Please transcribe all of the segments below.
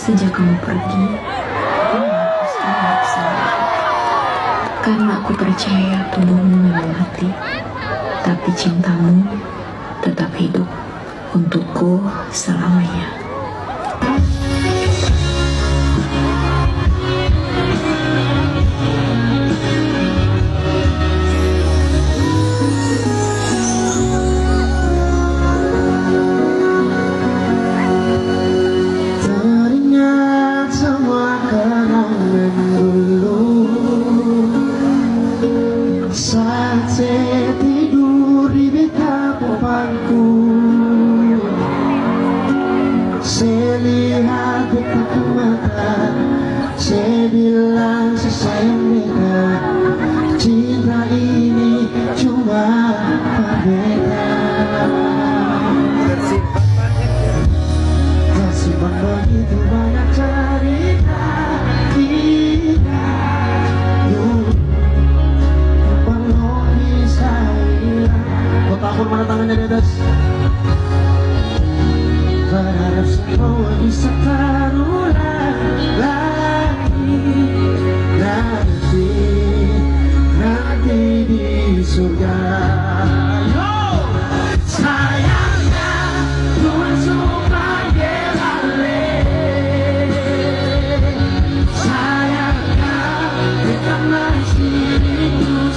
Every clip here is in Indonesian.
Sejak kamu pergi, aku memutuskan untuk sendiri. Karena aku percaya tubuhmu memang mati, tapi cintamu tetap hidup untukku selamanya. Saya tidur di betap papanku, saya lihat betap mata, saya bilang sesayang beta, cinta ini cuma beta. Tersimpan begitu banyak cerita kita. Tahun mana tangannya di atas? Berharap semua bisa terulang lagi nanti di surga. Sayangnya Tuhan suka gelale, sayangnya kita masih rindu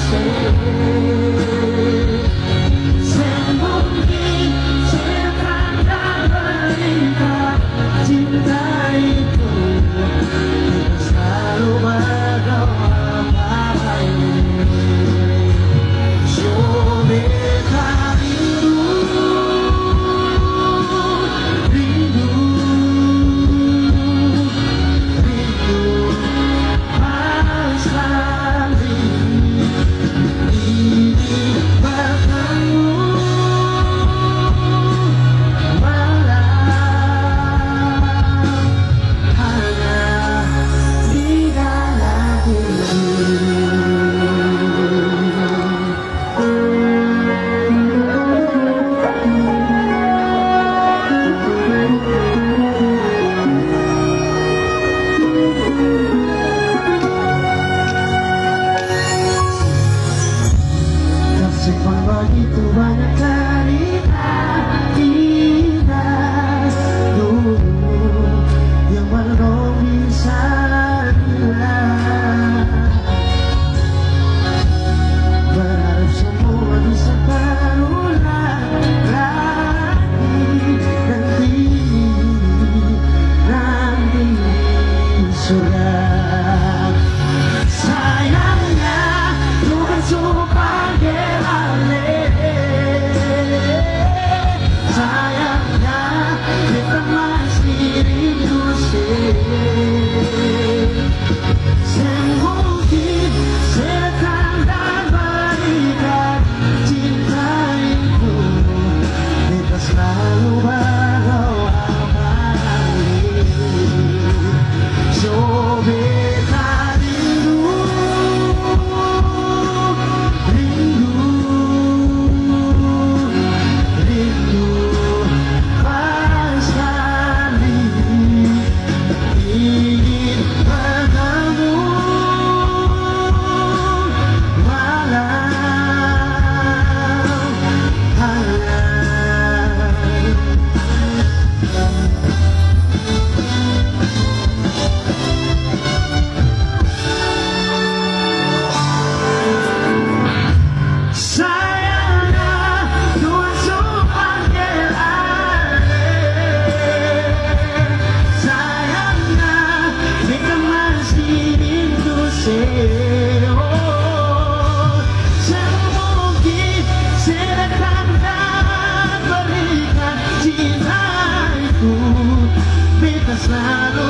cinta itu kita selalu berdoa beta rindu asli ini bertemu. Tersimpan begitu banyak cerita kita dulu yang belum bisa hilang. Berharap semua bisa terulang lagi nanti di surga. Sayangnya Tuhan suka gelale, sayangnya kita masih rindu semungkin sekan dan berikan cinta itu kita selalu berdoa beta semungkin sedekah dan berikan cinta itu beta selalu